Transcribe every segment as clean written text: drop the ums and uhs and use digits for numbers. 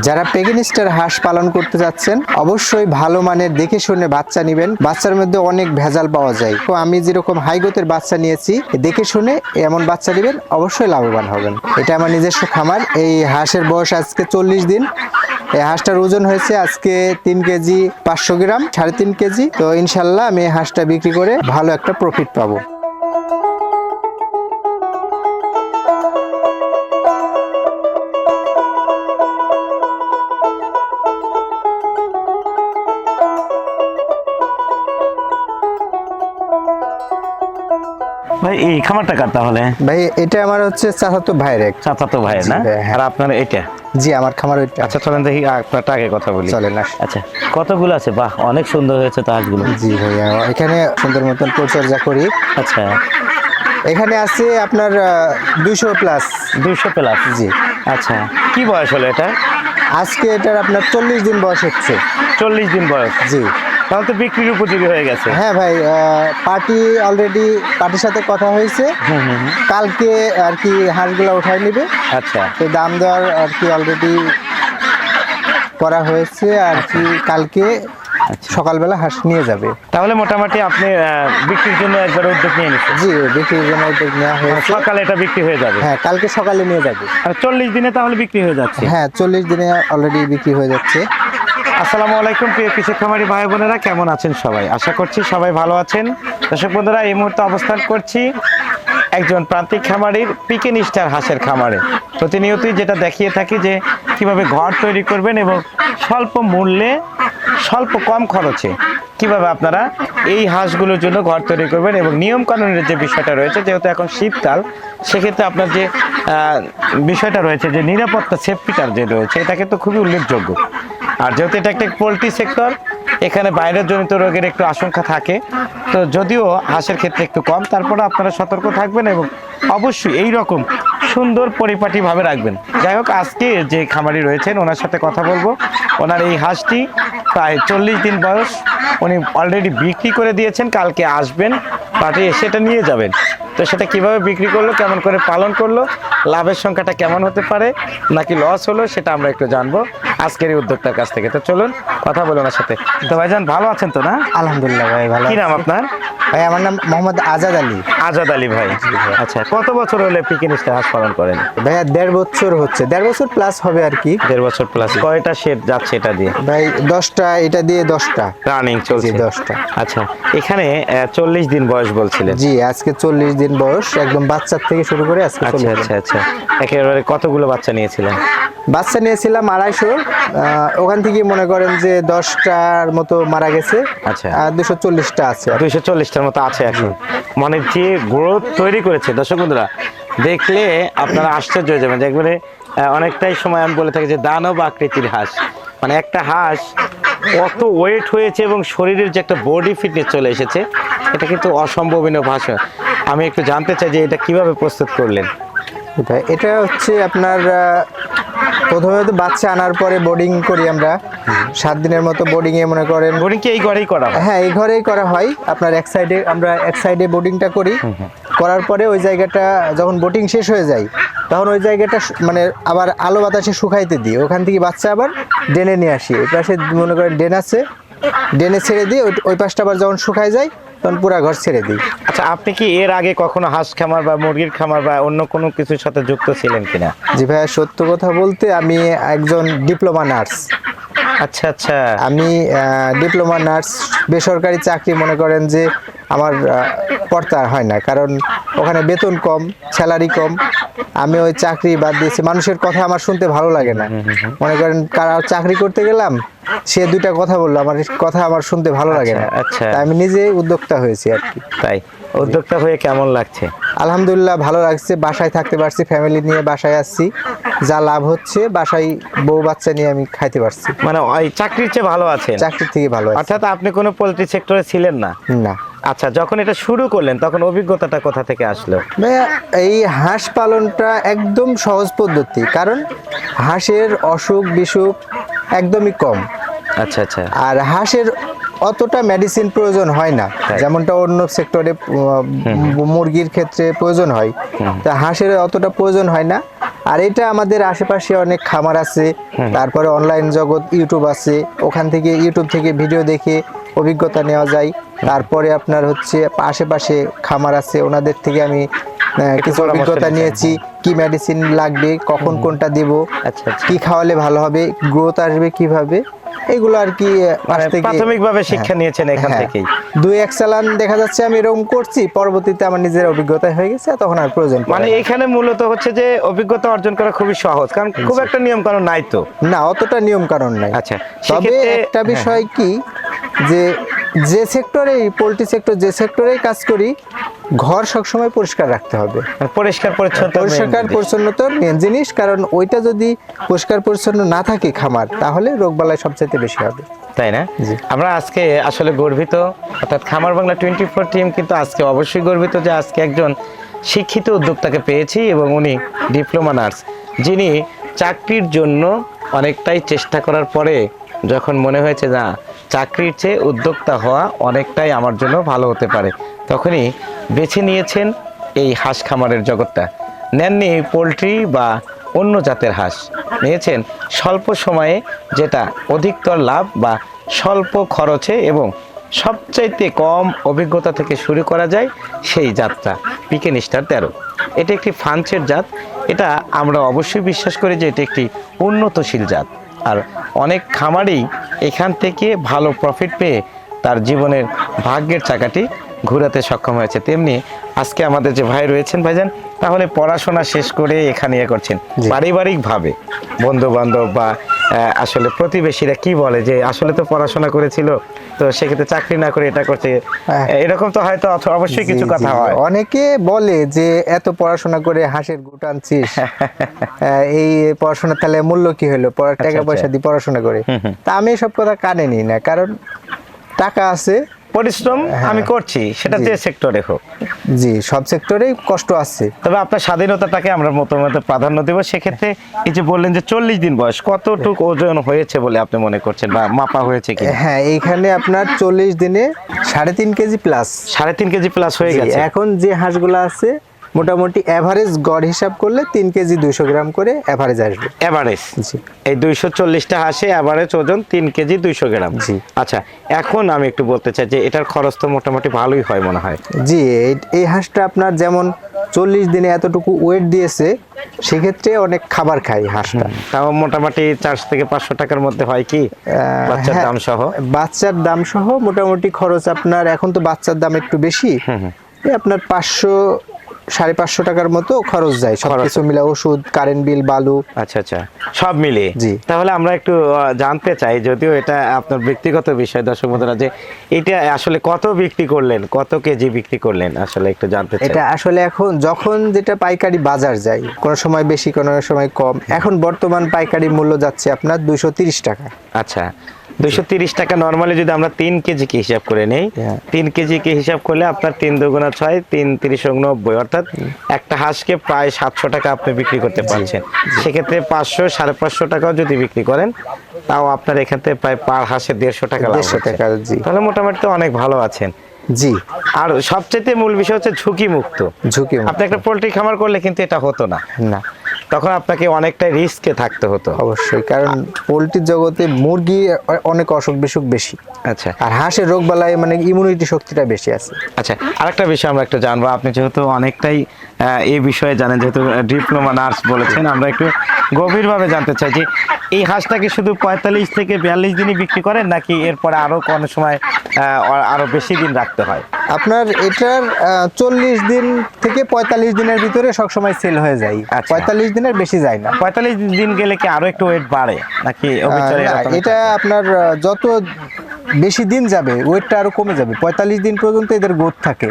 যারা পেগিনিস্টার হাঁস পালন করতে যাচ্ছেন অবশ্যই ভালো মানের দেখে শুনে বাচ্চা নেবেন। বাচ্চার মধ্যে অনেক ভেজাল পাওয়া যায়, তো আমি যেরকম হাইগোতের বাচ্চা নিয়েছি দেখে শুনে এমন বাচ্চা নেবেন, অবশ্যই লাভবান হবেন। এটা আমার নিজস্ব খামার। এই হাঁসের বয়স আজকে 40 দিন। এই হাঁসটার ওজন হয়েছে আজকে 3 কেজি 500 গ্রাম, 3.5 কেজি। তো ইনশাল্লাহ আমি এই হাঁসটা বিক্রি করে ভালো একটা প্রফিট পাবো। ভাই এই খামারটা কার তাহলে? ভাই এটা আমার হচ্ছে চাচাতো ভাইয়ের এক। চাচাতো ভাই না? আর আপনার এটা? জি আমার খামার ওইটা। আচ্ছা চলেন দেখি আপনারটা আগে কথা বলি। চলেন। আচ্ছা কতগুলো আছে? বাহ অনেক সুন্দর হয়েছে তো হাঁসগুলো। জি ভাইয়া এখানে সুন্দর মতন পরিচর্যা করি। আচ্ছা এখানে আছে আপনার 200 প্লাস। 200 প্লাস? জি। আচ্ছা কি বয়স হলো এটা? আজকে এটার আপনার 40 দিন বয়স হচ্ছে। 40 দিন বয়স? জি। তাহলে তো বিক্রির উপযোগী হয়ে গেছে। হ্যাঁ ভাই, পার্টির সাথে কথা হয়েছে, কালকে আর কি হাঁসগুলো উঠাই নিবে। আচ্ছা তো দাম দেওয়ার আর কি অলরেডি করা হয়েছে আর কি, কালকে সকালবেলা হাঁস নিয়ে যাবে। তাহলে মোটামুটি আপনি বিক্রির জন্য একবার উদ্যোগ নিয়ে নিচ্ছেন? জি বিক্রির জন্য উদ্যোগ নেওয়া হয়েছে। সকালে এটা বিক্রি হয়ে যাবে? হ্যাঁ কালকে সকালে নিয়ে যাবে। আর 40 দিনে তাহলে বিক্রি হয়ে যাচ্ছে? হ্যাঁ 40 দিনে অলরেডি বিক্রি হয়ে যাচ্ছে। আসসালামু আলাইকুম প্রিয় কৃষক খামারি ভাই বোনেরা, কেমন আছেন সবাই? আশা করছি সবাই ভালো আছেন। দর্শক বন্ধুরা, এই মুহূর্তে অবস্থান করছি একজন প্রান্তিক খামারির পেগিনিস্টার হাঁসের খামারে। প্রতিনিয়তই যেটা দেখিয়ে থাকি যে কিভাবে ঘর তৈরি করবেন এবং স্বল্প মূল্যে স্বল্প কম খরচে কিভাবে আপনারা এই হাঁসগুলোর জন্য ঘর তৈরি করবেন এবং নিয়ম কানুনের যে বিষয়টা রয়েছে, যেহেতু এখন শীতকাল, সেক্ষেত্রে আপনার যে বিষয়টা রয়েছে যে নিরাপত্তা সেফটিটার যে রয়েছে, এটা কিন্তু খুবই উল্লেখযোগ্য। আর যেহেতু এটা একটা পোলট্রি সেক্টর, এখানে বাইরের জনিত রোগের একটু আশঙ্কা থাকে, তো যদিও হাঁসের ক্ষেত্রে একটু কম, তারপরে আপনারা সতর্ক থাকবেন এবং অবশ্যই এই রকম সুন্দর পরিপাটিভাবে রাখবেন। যাই হোক, আজকে যে খামারি রয়েছেন ওনার সাথে কথা বলবো। ওনার এই হাঁসটি প্রায় 40 দিন বয়স, উনি অলরেডি বিক্রি করে দিয়েছেন। কালকে আসবেন, পার্টি সেটা নিয়ে যাবেন। তো সেটা কিভাবে বিক্রি করলো, কেমন করে পালন করলো, লাভের সংখ্যাটা কেমন হতে পারে নাকি লস হলো, সেটা আমরা একটু জানবো আজকের এই উদ্যোক্তার কাছ থেকে। তো চলুন কথা বলুন ওনার সাথে। তো ভাইজান ভালো আছেন তো? না আলহামদুলিল্লাহ ভাই ভালো। কি নাম আপনার? ভাই আমার নাম মোহাম্মদ আজাদ আলী। আজাদ আলী ভাই। আচ্ছা কত বছর হলে পেগিনিস্টার হাঁস পালন করেন? ভাইয়া 1.5 বছর হচ্ছে, 1.5 বছর প্লাস হবে আর কি। 1.5 বছর প্লাস। কয়টা শেড যাচ্ছে এটা দিয়ে? ভাই 10টা, এটা দিয়ে 10টা রানিং চলছে। 10টা। আচ্ছা এখানে 40 দিন বয়স বলছিলেন? জি আজকে 40 দিন বয়স, একদম বাচ্চার থেকে শুরু করে আজকে 40 দিন। আচ্ছা একেবারে কতগুলো বাচ্চা নিয়েছিলেন? বাচ্চা নিয়েছিলাম 250। ওখান থেকে মনে করেন যে 10টার মতো মারা গেছে। আচ্ছা। আর 240টা আছে। 240টার মতো আছে এখন। মানে যে গ্রোথ তৈরি করেছে, দর্শক বন্ধুরা দেখলে আপনারা আশ্চর্য হয়ে যাবেন। একবারে অনেকটাই সময় আমি বলে থাকি যে দানব আকৃতির হাঁস। মানে একটা হাঁস কত ওয়েট হয়েছে এবং শরীরের যে একটা বডি ফিটনেস চলে এসেছে, এটা কিন্তু অসম্ভবনীয় ভাষা। আমি একটু জানতে চাই যে এটা কিভাবে প্রস্তুত করলেন? এটা হচ্ছে আপনার প্রথমে তো বাচ্চা আনার পরে বোর্ডিং করি আমরা 7 দিনের মতো। বোর্ডিং এ মনে করেন, বোর্ডিং কি এই ঘরেই করা হয়? হ্যাঁ এই ঘরেই করা হয়। আপনার আমরা এক সাইডে বোর্ডিংটা করি। করার পরে ওই জায়গাটা যখন বোটিং শেষ হয়ে যায়, তখন ওই জায়গাটা মানে আবার আলো বাতাসে শুকাইতে দিই। ওখান থেকে বাচ্চা আবার ডেনে নিয়ে আসি। এই পাশে মনে করেন ডেন আছে, ডেনে ছেড়ে দিই। ওই পাশটা আবার যখন শুকায় যায় তখন পুরা ঘর ছেড়ে দিই। আচ্ছা আপনি কি এর আগে কখনো হাঁস খামার বা মুরগির খামার বা অন্য কোনো কিছুর সাথে যুক্ত ছিলেন কিনা? জি ভাইয়া, সত্য কথা বলতে আমি একজন ডিপ্লোমা নার্স। আচ্ছা আমি ডিপ্লোমা নার্স, বেসরকারি চাকরি মনে করেন যে আমার পড়তে হয় না, কারণ ওখানে বেতন কম, স্যালারি কম। আমি ওই চাকরি বাদ দিয়েছি। মানুষের কথা আমার শুনতে ভালো লাগে না। মনে করেন কারা চাকরি করতে গেলাম, সে 2টা কথা বললো, আমার কথা আমার শুনতে ভালো লাগে না। আচ্ছা তাই আমি নিজে উদ্যোক্তা হয়েছি আর কি। তাই উদ্যোক্তা হয়ে কেমন লাগছে? আলহামদুলিল্লাহ ভালো লাগছে। বাসায় থাকতে পারছি, ফ্যামিলি নিয়ে বাসায় আসছি। যা লাভ হচ্ছে, বাসায় বউ বাচ্চা নিয়ে আমি খাইতে পারছি। মানে ওই চাকরির চেয়ে ভালো আছেন? চাকরির থেকে ভালো। অর্থাৎ আপনি কোনো পোল্ট্রি সেক্টরে ছিলেন না? না। আচ্ছা যখন এটা শুরু করলেন তখন অভিজ্ঞতাটা কোথা থেকে আসলো? ভাইয়া এই হাঁস পালনটা একদম সহজ পদ্ধতি, কারণ হাঁসের অসুখ বিসুখ একদমই কম। আচ্ছা আর হাঁসের অতটা মেডিসিন প্রয়োজন হয় না, যেমনটা অন্য সেক্টরে মুরগির ক্ষেত্রে প্রয়োজন হয়। তা হাঁসের অতটা প্রয়োজন হয় না। আর এটা আমাদের আশেপাশে অনেক খামার আছে, তারপরে অনলাইন জগৎ ইউটিউব আছে, ওখান থেকে ইউটিউব থেকে ভিডিও দেখে অভিজ্ঞতা নেওয়া যায়। তারপরে আপনার হচ্ছে আশেপাশে খামার আছে, ওনাদের থেকে আমি কিছু পরামর্শ অভিজ্ঞতা নিয়েছেন। নিয়েছি, কি মেডিসিন লাগবে, কখন কোনটা দেব, আচ্ছা আচ্ছা। কি খাওয়ালে ভালো হবে, গ্রোথ আসবে কিভাবে, এগুলো আর কি মানে আজ থেকে প্রাথমিকভাবে শিক্ষা নিয়েছেন এখান হ্যাঁ, থেকেই। 2-1 চালান দেখা যাচ্ছে আমি এরকম করছি, পরবর্তীতে আমার নিজের অভিজ্ঞতা হয়ে গেছে, তখন আর প্রয়োজন পড়ে মানে না। এখানে মূলত হচ্ছে যে অভিজ্ঞতা অর্জন করা খুবই সহজ, কারণ খুব একটা নিয়ম কানুন নাই তো। না, অতটা নিয়ম কারণ নাই। আচ্ছা, তবে সেক্ষেত্রে একটা বিষয় কি, যে সেক্টরেই পোল্ট্রি সেক্টর, যে সেক্টরেই কাজ করি, ঘর সবসময় পরিষ্কার রাখতে হবে। পরিষ্কার পরিচ্ছন্নতা পরিষ্কার পরিচ্ছন্নতা মেন জিনিস, কারণ ওইটা যদি পরিষ্কার পরিচ্ছন্ন না থাকে খামার, তাহলে রোগবালাই সবচেয়ে বেশি হবে। তাই না? জি। আমরা আজকে আসলে গর্বিত, অর্থাৎ খামার বাংলা 24 টিম কিন্তু আজকে অবশ্যই গর্বিত যে আজকে একজন শিক্ষিত উদ্যোক্তাকে পেয়েছি, এবং উনি ডিপ্লোমা নার্স, যিনি চাকরির জন্য অনেকটাই চেষ্টা করার পরে যখন মনে হয়েছে না, চাকরির চেয়ে উদ্যোক্তা হওয়া অনেকটাই আমার জন্য ভালো হতে পারে, তখনই বেছে নিয়েছেন এই হাঁস খামারের জগৎটা। নেননি পোলট্রি বা অন্য জাতের হাঁস, নিয়েছেন স্বল্প সময়ে যেটা অধিকতর লাভ বা স্বল্প খরচে এবং সবচাইতে কম অভিজ্ঞতা থেকে শুরু করা যায় সেই জাতটা পিকেন স্টার 13। এটা একটি ফ্রান্সের জাত। এটা আমরা অবশ্যই বিশ্বাস করি যে এটি একটি উন্নতশীল জাত, আর অনেক খামারেই এখান থেকে ভালো প্রফিট পেয়ে তার জীবনের ভাগ্যের চাকাটি ঘোরাতে সক্ষম হয়েছে। তেমনি আজকে আমাদের যে ভাই রয়েছেন, ভাইজান তাহলে পড়াশোনা শেষ করে এখানে ইয়ে করছেন, জি। পারিবারিকভাবে বন্ধু বান্ধব বা আসলে প্রতিবেশীরা কি বলে যে আসলে তো পড়াশোনা করেছিল, তো সেক্ষেত্রে চাকরি না করে এটা করছে, হ্যাঁ। এরকম তো হয়তো অবশ্যই কিছু জি, কথা জি। হয়। অনেকে বলে যে এত পড়াশোনা করে হাঁসের গুট আনছিস, এই পড়াশোনা তাহলে মূল্য কি হলো, টাকা আচ্ছা। পয়সা দিয়ে পড়াশোনা করে। তা আমি সব কথা কানে নিই না, কারণ টাকা আছে। পরিশ্রম আমি করছি, সেটা জি। যে সেক্টরে হোক। জি, সব সেক্টরেই কষ্ট আছে। তবে আপনার স্বাধীনতাটাকে আমরা মতামত প্রাধান্য দেব। সেক্ষেত্রে এই যে বললেন যে 40 দিন বয়স, কতটুকু ওজন হয়েছে বলে আপনি মনে করছেন, বা মাপা হয়েছে কি? হ্যাঁ, এইখানে আপনার 40 দিনে 3.5 কেজি প্লাস। 3.5 কেজি প্লাস হয়ে গেছে। এখন যে হাঁসগুলো আছে মোটামুটি এভারেজ গড় হিসাব করলে 3 কেজি 200 গ্রাম করে এভারেজ আসবে। এভারেজ জি। এই 240টা হাঁসে এভারেজ ওজন 3 কেজি 200 গ্রাম। জি। আচ্ছা, এখন আমি একটু বলতে চাই যে এটার খরচ তো মোটামুটি ভালোই হয় মনে হয়। জি, এই হাঁসটা আপনার যেমন 40 দিনে এতটুকু ওয়েট দিয়েছে, সেক্ষেত্রে অনেক খাবার খায় হাঁসটা। তাও মোটামুটি 400 থেকে 500 টাকার মধ্যে হয় কি বাচ্চার হ্যাঁ, দাম সহ? বাচ্চার দাম সহ মোটামুটি খরচ আপনার, এখন তো বাচ্চার দাম একটু বেশি, এই আপনার 500-550 টাকার মতো খরচ যায়, সবকিছু মিলে ওষুধ, কারেন্ট বিল, বালু। আচ্ছা আচ্ছা, সব মিলিয়ে। জি। তাহলে আমরা একটু জানতে চাই, যদিও এটা আপনার ব্যক্তিগত বিষয়, দর্শক বন্ধুরা, যে এটা আসলে কত বিক্রি করলেন, কত কেজি বিক্রি করলেন, আসলে একটু জানতে চাই। এটা আসলে এখন যখন যেটা পাইকারি বাজার যায়, কোনো সময় বেশি কোনো সময় কম, এখন বর্তমান পাইকারি মূল্য যাচ্ছে আপনার 230 টাকা। আচ্ছা, 230 টাকা নরমালি যদি আমরা 3 কেজি কে হিসাব করে নেই, হ্যাঁ। 3 কেজি কে হিসাব করলে আপনার 3 দুগুণা 6, 3 × 3 = 90, অর্থাৎ একটা হাঁসকে প্রায় 700 টাকা আপনি বিক্রি করতে পারছেন। সেক্ষেত্রে 500-550 টাকাও যদি বিক্রি করেন, তাও আপনার এখান থেকে প্রায় পার হাঁসে 150 টাকা লাভ 150 হচ্ছে। টাকা, জি। তাহলে মোটামুটি তো অনেক ভালো আছেন। জি, আর সবচেয়ে মূল বিষয় হচ্ছে ঝুঁকি মুক্ত। ঝুঁকি মুক্ত। আপনি একটা পোল্ট্রি খামার করলে কিন্তু এটা হতো না, না, তখন আপনাকে অনেকটাই রিস্কে থাকতে হতো। অবশ্যই, কারণ পোলট্রির জগতে মুরগি অনেক অসুখ বিসুখ বেশি, আচ্ছা আর হাঁসের রোগ বালাই মানে ইমিউনিটি শক্তিটা বেশি আছে। আচ্ছা, আরেকটা বিষয় আমরা একটু জানবো। আপনি যেহেতু অনেকটাই এই বিষয়ে জানেন, যেহেতু ডিপ্লোমা নার্স বলেছেন, আমরা একটু গভীরভাবে জানতে চাই যে এই হাঁসটাকে শুধু 45 থেকে 42 দিনই বিক্রি করেন, নাকি এরপরে আরো কোনো সময় আরো বেশি দিন রাখতে হয়? আপনার এটার 40 দিন থেকে 45 দিনের ভিতরে সবসময় সেল হয়ে যায়। আচ্ছা। 45 দিনের বেশি যায় না। 45 দিন গেলে কি আরো একটু ওয়েট বাড়ে, নাকি অবিচারে না, এরকমই এটা থাকে? আপনার যত বেশি দিন যাবে ওয়েটটা আরো কমে যাবে। 45 দিন পর্যন্ত এদের গ্রোথ থাকে।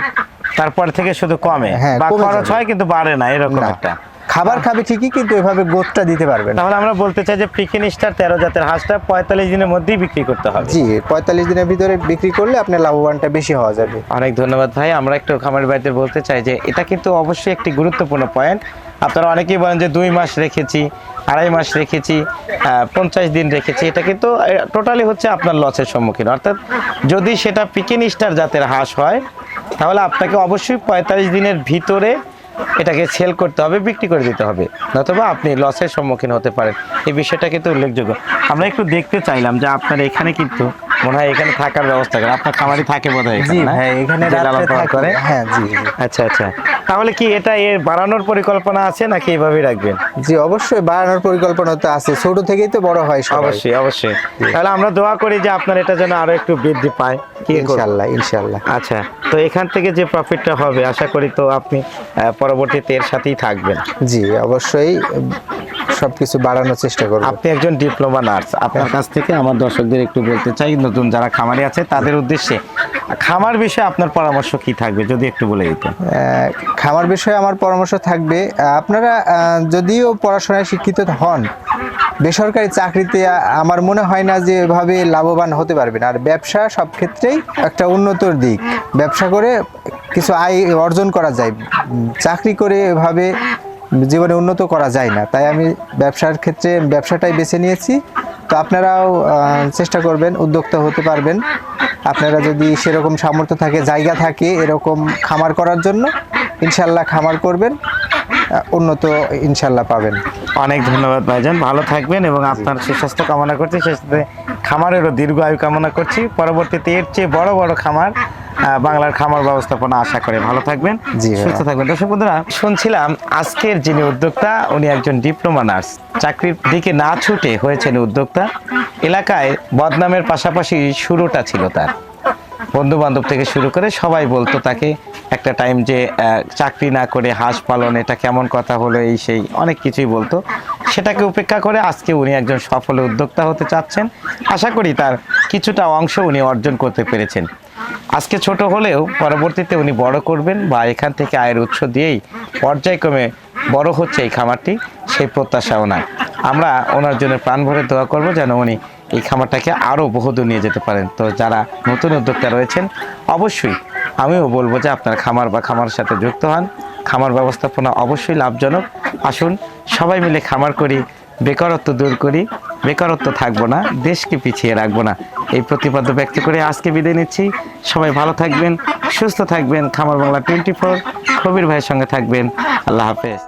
তারপর থেকে শুধু কমে, হ্যাঁ, বা কমে খরচ যাবে। হয় কিন্তু বাড়ে না, এরকম না, একটা। খাবার খাবে ঠিকই, কিন্তু এভাবে গ্রোথটা দিতে পারবে না। তাহলে আমরা বলতে চাই যে পিকেন স্টার 13 জাতের হাঁসটা 45 দিনের মধ্যেই বিক্রি করতে হবে। জি, 45 দিনের ভিতরে বিক্রি করলে আপনার লাভবানটা বেশি হওয়া যাবে। অনেক ধন্যবাদ ভাই। আমরা একটু খামারের বাড়িতে বলতে চাই যে এটা কিন্তু অবশ্যই একটি গুরুত্বপূর্ণ পয়েন্ট। আপনারা অনেকেই বলেন যে 2 মাস রেখেছি, 2.5 মাস রেখেছি, 50 দিন রেখেছি, এটা কিন্তু টোটালি হচ্ছে আপনার লসের সম্মুখীন। অর্থাৎ যদি সেটা পিকেন স্টার জাতের হাঁস হয়, তাহলে আপনাকে অবশ্যই 45 দিনের ভিতরে এটাকে সেল করতে হবে, বিক্রি করে দিতে হবে, নতুবা আপনি লসের সম্মুখীন হতে পারেন। এই বিষয়টা কিন্তু উল্লেখযোগ্য। আমরা একটু দেখতে চাইলাম যে আপনার এখানে কিন্তু মনে হয় এখানে থাকার ব্যবস্থা করে, আপনার খামারি থাকে বোধ হয় জি ভাই, এখানে যে লালন রাত্রে পালন থাকে। করে। হ্যাঁ জি জি। আচ্ছা আচ্ছা, তাহলে কি এটা এর বাড়ানোর পরিকল্পনা আছে নাকি এভাবেই রাখবেন? জি অবশ্যই বাড়ানোর পরিকল্পনা তো আছে, ছোট থেকেই তো বড় হয় সবাই। অবশ্যই অবশ্যই। তাহলে আমরা দোয়া করি যে আপনার এটা যেন আরো একটু বৃদ্ধি পায়। কি করব? ইনশাআল্লাহ ইনশাআল্লাহ। আচ্ছা, তো এখান থেকে যে প্রফিটটা হবে আশা করি তো আপনি পরবর্তীতে এর সাথেই থাকবেন। জি অবশ্যই সবকিছু বাড়ানোর চেষ্টা করব। আপনি একজন ডিপ্লোমা নার্স, আপনার কাছ থেকে আমার দর্শকদের একটু বলতে চাই, নতুন যারা খামারি আছে তাদের উদ্দেশ্যে খামার বিষয়ে আপনার পরামর্শ কি থাকবে যদি একটু বলে দিতেন। খামার বিষয়ে আমার পরামর্শ থাকবে, আপনারা যদিও পড়াশোনায় শিক্ষিত হন, বেসরকারি চাকরিতে আমার মনে হয় না যে এভাবে লাভবান হতে পারবেন। আর ব্যবসা সব ক্ষেত্রেই একটা উন্নতর দিক, ব্যবসা করে কিছু আয় অর্জন করা যায়, চাকরি করে এভাবে জীবনে উন্নত করা যায় না। তাই আমি ব্যবসার ক্ষেত্রে ব্যবসাটাই বেছে নিয়েছি। তো আপনারাও চেষ্টা করবেন, উদ্যোক্তা হতে পারবেন। আপনারা যদি সেরকম সামর্থ্য থাকে, জায়গা থাকে এরকম খামার করার জন্য, ইনশাল্লাহ খামার করবেন, উন্নত ইনশাল্লাহ পাবেন। অনেক ধন্যবাদ ভাইজান, ভালো থাকবেন এবং আপনার সুস্বাস্থ্য কামনা করছি, সেই সাথে খামারেরও দীর্ঘ আয়ু কামনা করছি। পরবর্তীতে এর চেয়ে বড় বড় খামার বাংলার খামার ব্যবস্থাপনা আশা করে। ভালো থাকবেন, জি ভাইয়া। সুস্থ থাকবেন। দর্শক বন্ধুরা, শুনছিলাম আজকের যিনি উদ্যোক্তা উনি একজন ডিপ্লোমা নার্স, চাকরির দিকে না ছুটে হয়েছেন উদ্যোক্তা। এলাকায় বদনামের পাশাপাশি শুরুটা ছিল তার, বন্ধু বান্ধব থেকে শুরু করে সবাই বলতো তাকে একটা টাইম যে চাকরি না করে হাঁস পালন এটা কেমন কথা হলো, এই সেই অনেক কিছুই বলতো। সেটাকে উপেক্ষা করে আজকে উনি একজন সফল উদ্যোক্তা হতে চাচ্ছেন। আশা করি তার কিছুটা অংশ উনি অর্জন করতে পেরেছেন। আজকে ছোট হলেও পরবর্তীতে উনি বড় করবেন বা এখান থেকে আয়ের উৎস দিয়েই পর্যায়ক্রমে বড় হচ্ছে এই খামারটি, সেই প্রত্যাশা ওনার। আমরা ওনার জন্য প্রাণ ভরে দোয়া করব যেন উনি এই খামারটাকে আরও বহুদূর নিয়ে যেতে পারেন। তো যারা নতুন উদ্যোক্তা রয়েছেন অবশ্যই আমিও বলবো যে আপনার খামার বা খামারের সাথে যুক্ত হন। খামার ব্যবস্থাপনা অবশ্যই লাভজনক। আসুন সবাই মিলে খামার করি, বেকারত্ব দূর করি, বেকারত্ব থাকবো না, দেশকে পিছিয়ে রাখবো না, এই প্রতিপাদ্য ব্যক্ত করে আজকে বিদায় নিচ্ছি। সবাই ভালো থাকবেন, সুস্থ থাকবেন। খামার বাংলা 24 কবির ভাইয়ের সঙ্গে থাকবেন। আল্লাহ হাফেজ।